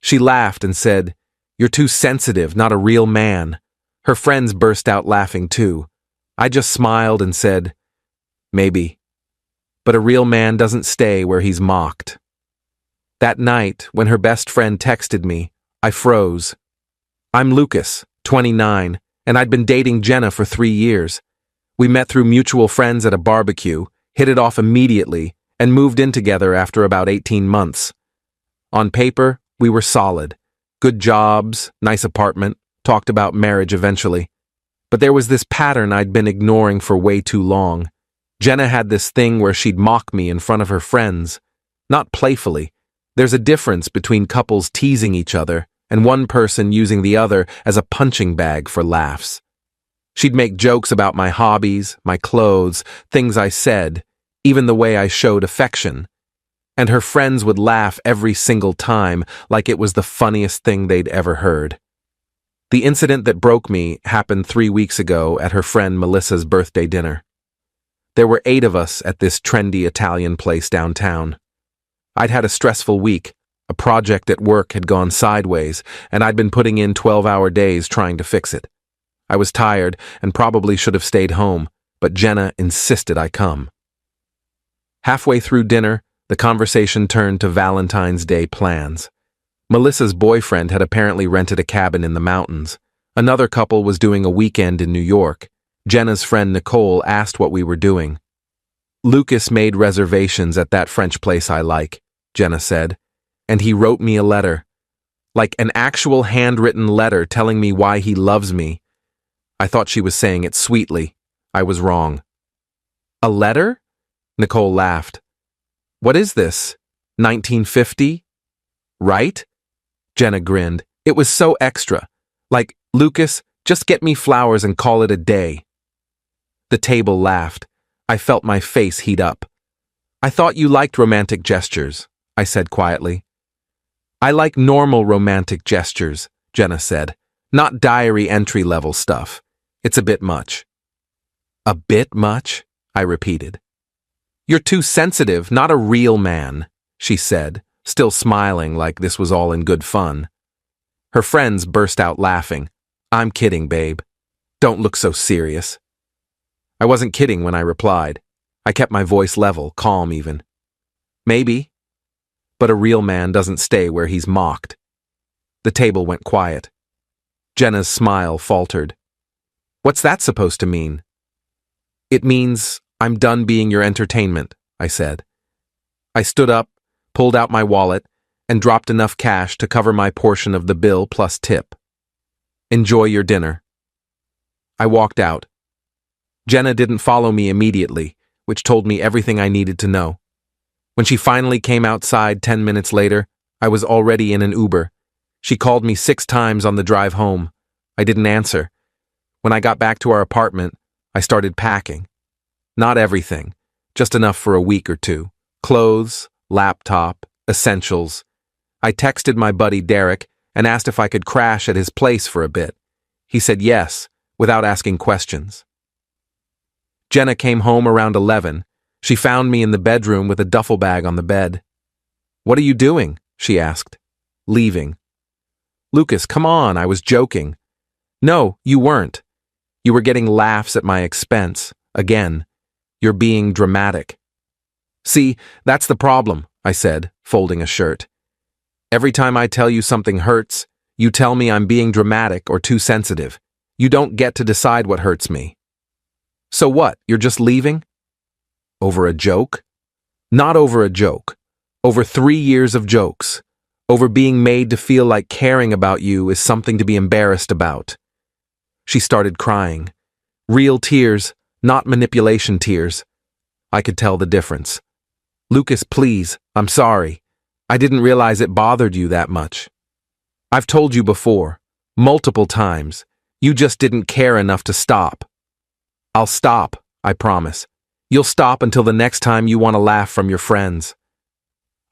She laughed and said, "You're too sensitive, not a real man." Her friends burst out laughing too. I just smiled and said, "Maybe. But a real man doesn't stay where he's mocked." That night, when her best friend texted me, I froze. I'm Lucas, 29, and I'd been dating Jenna for 3 years. We met through mutual friends at a barbecue, hit it off immediately, and moved in together after about 18 months. On paper, we were solid. Good jobs, nice apartment, talked about marriage eventually. But there was this pattern I'd been ignoring for way too long. Jenna had this thing where she'd mock me in front of her friends. Not playfully. There's a difference between couples teasing each other and one person using the other as a punching bag for laughs. She'd make jokes about my hobbies, my clothes, things I said, even the way I showed affection. And her friends would laugh every single time like it was the funniest thing they'd ever heard. The incident that broke me happened 3 weeks ago at her friend Melissa's birthday dinner. There were 8 of us at this trendy Italian place downtown. I'd had a stressful week. A project at work had gone sideways, and I'd been putting in 12-hour days trying to fix it. I was tired and probably should have stayed home, but Jenna insisted I come. Halfway through dinner, the conversation turned to Valentine's Day plans. Melissa's boyfriend had apparently rented a cabin in the mountains. Another couple was doing a weekend in New York. Jenna's friend Nicole asked what we were doing. "Lucas made reservations at that French place I like," Jenna said, "and he wrote me a letter. Like an actual handwritten letter telling me why he loves me." I thought she was saying it sweetly. I was wrong. "A letter?" Nicole laughed. "What is this? 1950? Right?" Jenna grinned. It was so extra. Like, "Lucas, just get me flowers and call it a day." The table laughed. I felt my face heat up. "I thought you liked romantic gestures," I said quietly. "I like normal romantic gestures," Jenna said. "Not diary entry-level stuff. It's a bit much." "A bit much?" I repeated. "You're too sensitive, not a real man," she said, still smiling like this was all in good fun. Her friends burst out laughing. "I'm kidding, babe. Don't look so serious." I wasn't kidding when I replied. I kept my voice level, calm even. "Maybe. But a real man doesn't stay where he's mocked." The table went quiet. Jenna's smile faltered. "What's that supposed to mean?" "It means I'm done being your entertainment," I said. I stood up, pulled out my wallet, and dropped enough cash to cover my portion of the bill plus tip. "Enjoy your dinner." I walked out. Jenna didn't follow me immediately, which told me everything I needed to know. When she finally came outside 10 minutes later, I was already in an Uber. She called me 6 times on the drive home. I didn't answer. When I got back to our apartment, I started packing. Not everything, just enough for a week or 2. Clothes, laptop, essentials. I texted my buddy Derek and asked if I could crash at his place for a bit. He said yes, without asking questions. Jenna came home around 11. She found me in the bedroom with a duffel bag on the bed. "What are you doing?" she asked. "Leaving." "Lucas, come on, I was joking." "No, you weren't. You were getting laughs at my expense. Again. You're being dramatic." "See, that's the problem," I said, folding a shirt. "Every time I tell you something hurts, you tell me I'm being dramatic or too sensitive. You don't get to decide what hurts me." "So what, you're just leaving?" "Over a joke?" "Not over a joke. Over 3 years of jokes. Over being made to feel like caring about you is something to be embarrassed about." She started crying. Real tears, not manipulation tears. I could tell the difference. "Lucas, please, I'm sorry. I didn't realize it bothered you that much. I've told you before, multiple times. You just didn't care enough to stop." "I'll stop, I promise. You'll stop until the next time you want to laugh from your friends."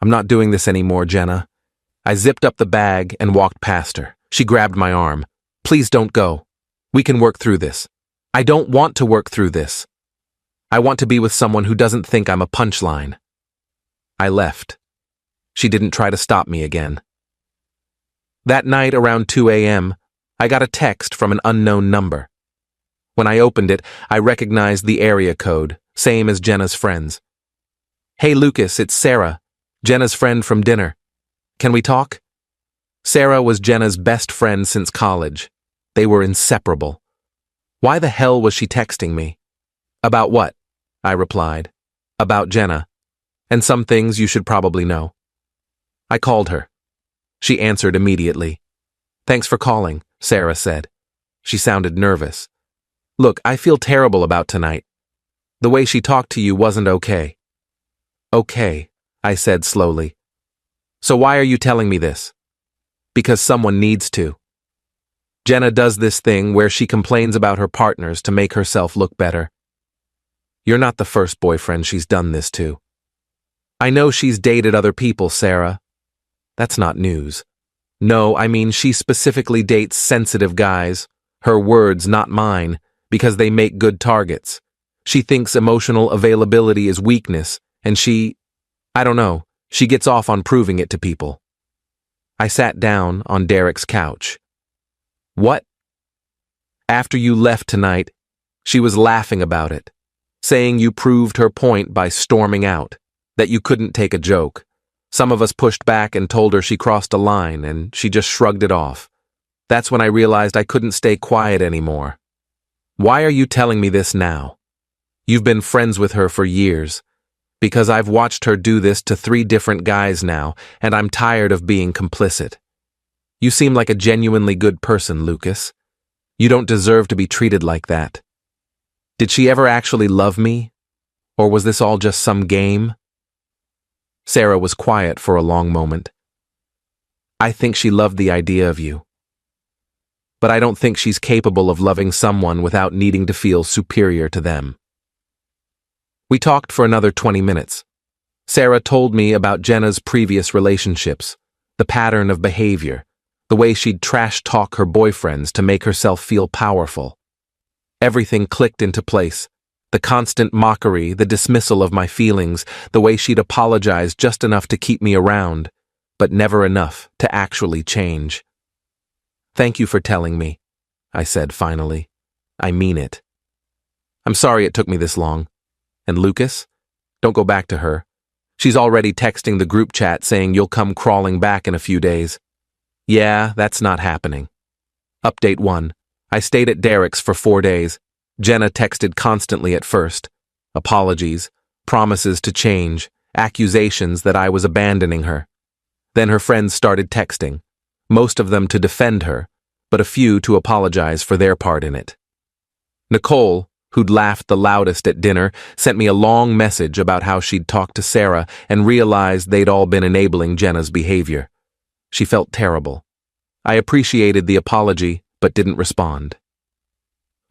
"I'm not doing this anymore, Jenna." I zipped up the bag and walked past her. She grabbed my arm. "Please don't go. We can work through this." "I don't want to work through this. I want to be with someone who doesn't think I'm a punchline." I left. She didn't try to stop me again. That night around 2 a.m., I got a text from an unknown number. When I opened it, I recognized the area code, same as Jenna's friends. "Hey Lucas, it's Sarah, Jenna's friend from dinner. Can we talk?" Sarah was Jenna's best friend since college. They were inseparable. Why the hell was she texting me? "About what?" I replied. "About Jenna. And some things you should probably know." I called her. She answered immediately. "Thanks for calling," Sarah said. She sounded nervous. "Look, I feel terrible about tonight. The way she talked to you wasn't okay." "Okay," I said slowly. "So why are you telling me this?" "Because someone needs to. Jenna does this thing where she complains about her partners to make herself look better. You're not the first boyfriend she's done this to. I know she's dated other people, Sarah. That's not news. No, I mean she specifically dates sensitive guys. Her words, not mine, because they make good targets. She thinks emotional availability is weakness, and I don't know, she gets off on proving it to people." I sat down on Derek's couch. "What?" "After you left tonight, she was laughing about it, saying you proved her point by storming out, that you couldn't take a joke. Some of us pushed back and told her she crossed a line, and she just shrugged it off. That's when I realized I couldn't stay quiet anymore. Why are you telling me this now? You've been friends with her for years. Because I've watched her do this to 3 different guys now, and I'm tired of being complicit. You seem like a genuinely good person, Lucas. You don't deserve to be treated like that. Did she ever actually love me? Or was this all just some game?" Sarah was quiet for a long moment. "I think she loved the idea of you. But I don't think she's capable of loving someone without needing to feel superior to them." We talked for another 20 minutes. Sarah told me about Jenna's previous relationships, the pattern of behavior, the way she'd trash-talk her boyfriends to make herself feel powerful. Everything clicked into place. The constant mockery, the dismissal of my feelings, the way she'd apologize just enough to keep me around, but never enough to actually change. "Thank you for telling me," I said finally. "I mean it. I'm sorry it took me this long. And Lucas? Don't go back to her. She's already texting the group chat saying you'll come crawling back in a few days. Yeah, that's not happening." Update 1. I stayed at Derek's for 4 days. Jenna texted constantly at first. Apologies, promises to change, accusations that I was abandoning her. Then her friends started texting, most of them to defend her, but a few to apologize for their part in it. Nicole, who'd laughed the loudest at dinner, sent me a long message about how she'd talked to Sarah and realized they'd all been enabling Jenna's behavior. She felt terrible. I appreciated the apology, but didn't respond.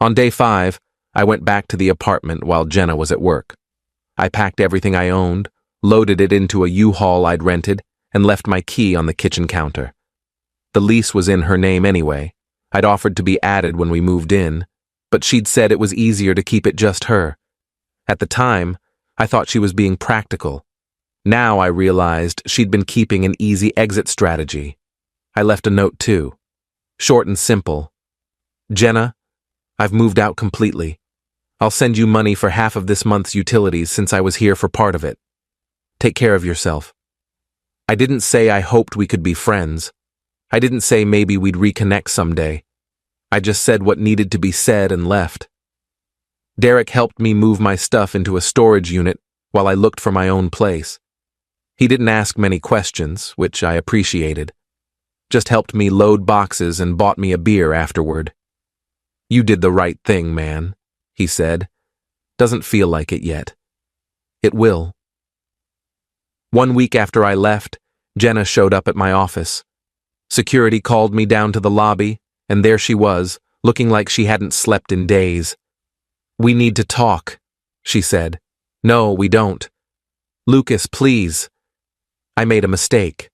On day 5, I went back to the apartment while Jenna was at work. I packed everything I owned, loaded it into a U-Haul I'd rented, and left my key on the kitchen counter. The lease was in her name anyway. I'd offered to be added when we moved in, but she'd said it was easier to keep it just her. At the time, I thought she was being practical. Now I realized she'd been keeping an easy exit strategy. I left a note too. Short and simple. "Jenna, I've moved out completely. I'll send you money for half of this month's utilities since I was here for part of it. Take care of yourself." I didn't say I hoped we could be friends. I didn't say maybe we'd reconnect someday. I just said what needed to be said and left. Derek helped me move my stuff into a storage unit while I looked for my own place. He didn't ask many questions, which I appreciated. Just helped me load boxes and bought me a beer afterward. "You did the right thing, man," he said. "Doesn't feel like it yet. It will." 1 week after I left, Jenna showed up at my office. Security called me down to the lobby, and there she was, looking like she hadn't slept in days. "We need to talk," she said. "No, we don't. Lucas, please." I made a mistake.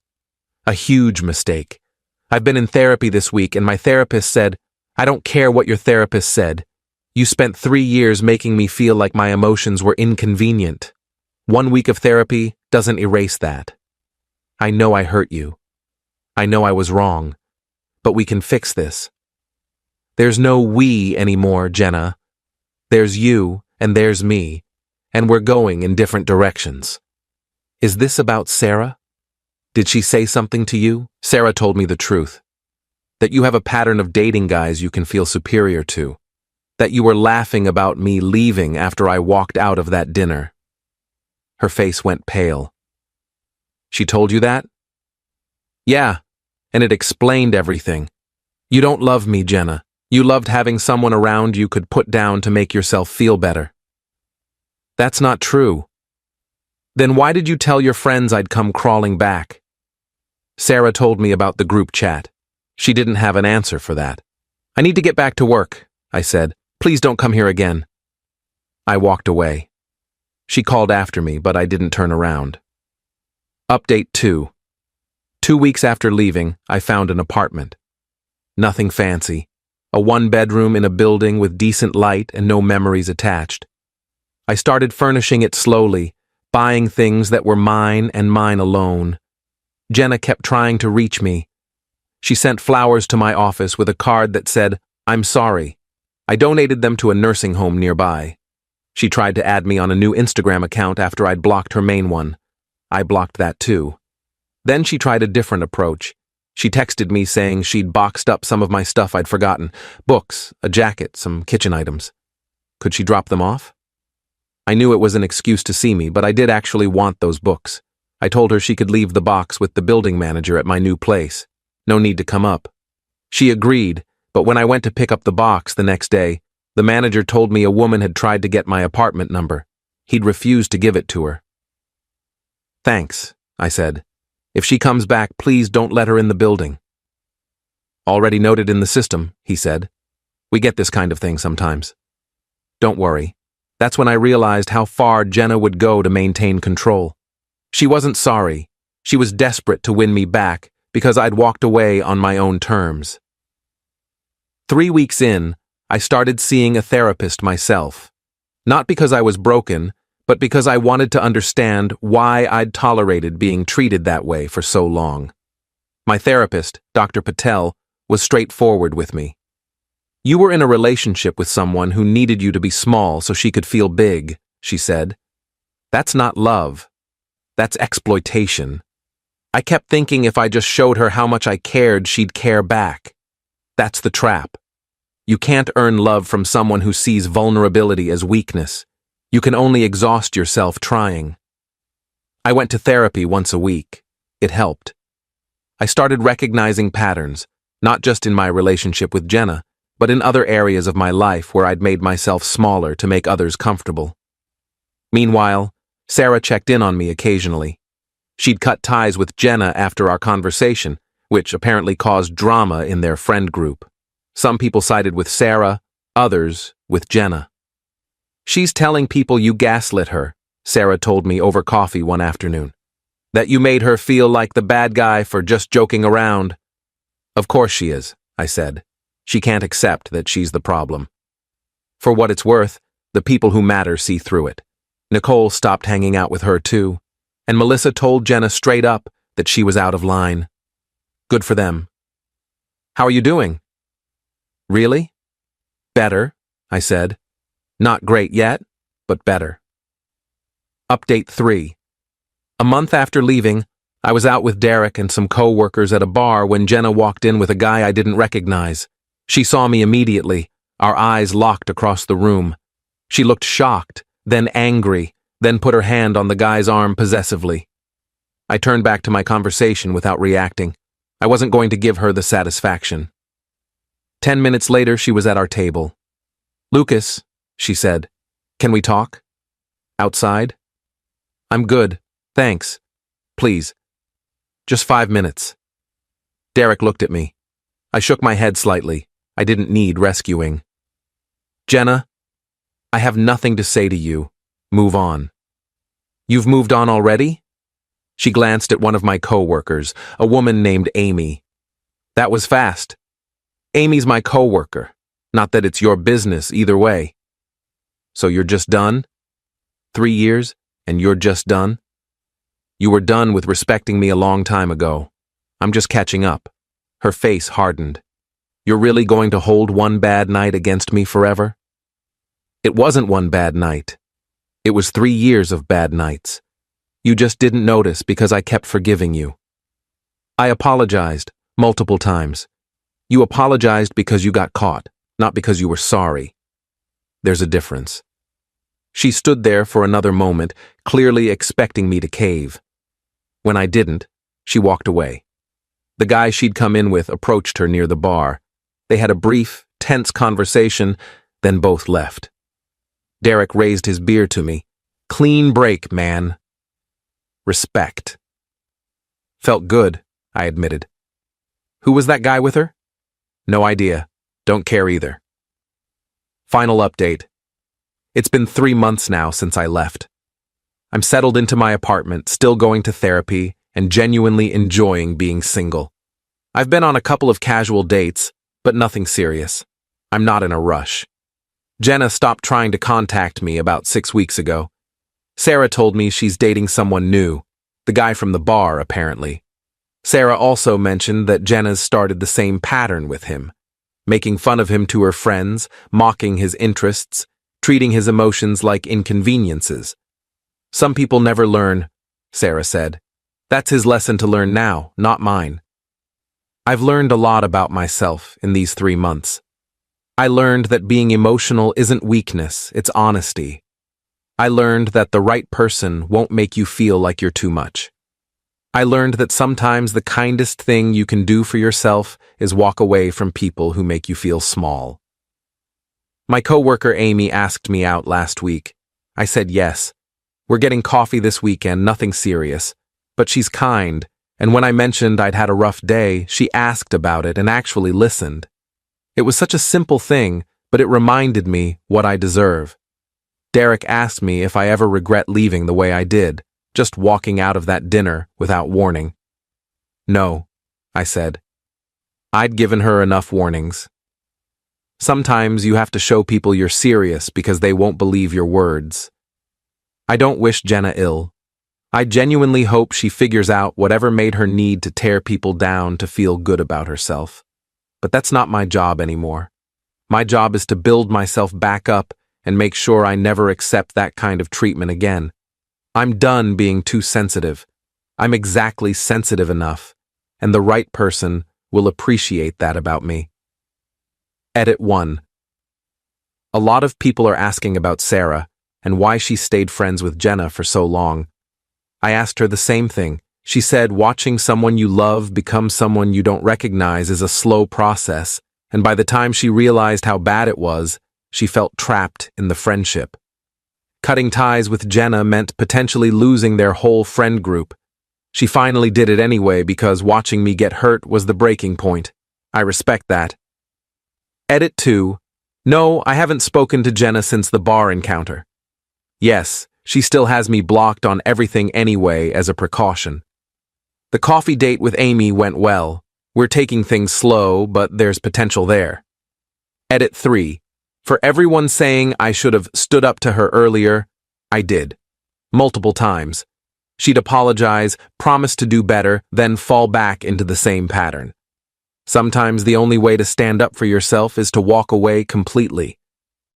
A huge mistake. I've been in therapy this week, and my therapist said, "I don't care what your therapist said. You spent 3 years making me feel like my emotions were inconvenient. 1 week of therapy doesn't erase that. I know I hurt you. I know I was wrong, but we can fix this. There's no we anymore, Jenna. There's you, and there's me, and we're going in different directions. Is this about Sarah? Did she say something to you? Sarah told me the truth. That you have a pattern of dating guys you can feel superior to. That you were laughing about me leaving after I walked out of that dinner. Her face went pale. She told you that? Yeah, and it explained everything. You don't love me, Jenna. You loved having someone around you could put down to make yourself feel better. That's not true. Then why did you tell your friends I'd come crawling back? Sarah told me about the group chat. She didn't have an answer for that. I need to get back to work, I said. Please don't come here again. I walked away. She called after me, but I didn't turn around. Update 2. 2 weeks after leaving, I found an apartment. Nothing fancy. A 1-bedroom in a building with decent light and no memories attached. I started furnishing it slowly, buying things that were mine and mine alone. Jenna kept trying to reach me. She sent flowers to my office with a card that said, "I'm sorry." I donated them to a nursing home nearby. She tried to add me on a new Instagram account after I'd blocked her main one. I blocked that too. Then she tried a different approach. She texted me saying she'd boxed up some of my stuff I'd forgotten. Books, a jacket, some kitchen items. Could she drop them off? I knew it was an excuse to see me, but I did actually want those books. I told her she could leave the box with the building manager at my new place. No need to come up. She agreed, but when I went to pick up the box the next day, the manager told me a woman had tried to get my apartment number. He'd refused to give it to her. Thanks, I said. If she comes back, please don't let her in the building. Already noted in the system, he said. We get this kind of thing sometimes. Don't worry. That's when I realized how far Jenna would go to maintain control. She wasn't sorry. She was desperate to win me back because I'd walked away on my own terms. 3 weeks in, I started seeing a therapist myself. Not because I was broken, but because I wanted to understand why I'd tolerated being treated that way for so long. My therapist, Dr. Patel, was straightforward with me. You were in a relationship with someone who needed you to be small so she could feel big, she said. That's not love. That's exploitation. I kept thinking if I just showed her how much I cared, she'd care back. That's the trap. You can't earn love from someone who sees vulnerability as weakness. You can only exhaust yourself trying. I went to therapy once a week. It helped. I started recognizing patterns, not just in my relationship with Jenna, but in other areas of my life where I'd made myself smaller to make others comfortable. Meanwhile, Sarah checked in on me occasionally. She'd cut ties with Jenna after our conversation, which apparently caused drama in their friend group. Some people sided with Sarah, others with Jenna. She's telling people you gaslit her, Sarah told me over coffee one afternoon. That you made her feel like the bad guy for just joking around. Of course she is, I said. She can't accept that she's the problem. For what it's worth, the people who matter see through it. Nicole stopped hanging out with her too, and Melissa told Jenna straight up that she was out of line. Good for them. How are you doing? Really? Better, I said. Not great yet, but better. Update 3. A month after leaving, I was out with Derek and some co-workers at a bar when Jenna walked in with a guy I didn't recognize. She saw me immediately, our eyes locked across the room. She looked shocked, then angry, then put her hand on the guy's arm possessively. I turned back to my conversation without reacting. I wasn't going to give her the satisfaction. 10 minutes later, she was at our table. Lucas, she said, can we talk? Outside? I'm good, thanks. Please. Just 5 minutes. Derek looked at me. I shook my head slightly. I didn't need rescuing. Jenna, I have nothing to say to you. Move on. You've moved on already? She glanced at one of my co-workers, a woman named Amy. That was fast. Amy's my co-worker. Not that it's your business either way. So you're just done? 3 years, and you're just done? You were done with respecting me a long time ago. I'm just catching up. Her face hardened. You're really going to hold one bad night against me forever? It wasn't one bad night. It was 3 years of bad nights. You just didn't notice because I kept forgiving you. I apologized multiple times. You apologized because you got caught, not because you were sorry. There's a difference. She stood there for another moment, clearly expecting me to cave. When I didn't, she walked away. The guy she'd come in with approached her near the bar. They had a brief, tense conversation, then both left. Derek raised his beer to me. Clean break, man. Respect. Felt good, I admitted. Who was that guy with her? No idea. Don't care either. Final update. It's been 3 months now since I left. I'm settled into my apartment, still going to therapy, and genuinely enjoying being single. I've been on a couple of casual dates, but nothing serious. I'm not in a rush. Jenna stopped trying to contact me about 6 weeks ago. Sarah told me she's dating someone new, the guy from the bar, apparently. Sarah also mentioned that Jenna's started the same pattern with him, making fun of him to her friends, mocking his interests, treating his emotions like inconveniences. Some people never learn, Sarah said. That's his lesson to learn now, not mine. I've learned a lot about myself in these 3 months. I learned that being emotional isn't weakness, it's honesty. I learned that the right person won't make you feel like you're too much. I learned that sometimes the kindest thing you can do for yourself is walk away from people who make you feel small. My coworker Amy asked me out last week. I said yes. We're getting coffee this weekend, nothing serious. But she's kind, and when I mentioned I'd had a rough day, she asked about it and actually listened. It was such a simple thing, but it reminded me what I deserve. Derek asked me if I ever regret leaving the way I did, just walking out of that dinner without warning. No, I said. I'd given her enough warnings. Sometimes you have to show people you're serious because they won't believe your words. I don't wish Jenna ill. I genuinely hope she figures out whatever made her need to tear people down to feel good about herself. But that's not my job anymore. My job is to build myself back up and make sure I never accept that kind of treatment again. I'm done being too sensitive. I'm exactly sensitive enough, and the right person will appreciate that about me. Edit 1. A lot of people are asking about Sarah and why she stayed friends with Jenna for so long. I asked her the same thing. She said watching someone you love become someone you don't recognize is a slow process, and by the time she realized how bad it was, she felt trapped in the friendship. Cutting ties with Jenna meant potentially losing their whole friend group. She finally did it anyway because watching me get hurt was the breaking point. I respect that. Edit 2. No, I haven't spoken to Jenna since the bar encounter. Yes, she still has me blocked on everything anyway as a precaution. The coffee date with Amy went well. We're taking things slow, but there's potential there. Edit 3. For everyone saying I should have stood up to her earlier, I did. Multiple times. She'd apologize, promise to do better, then fall back into the same pattern. Sometimes the only way to stand up for yourself is to walk away completely.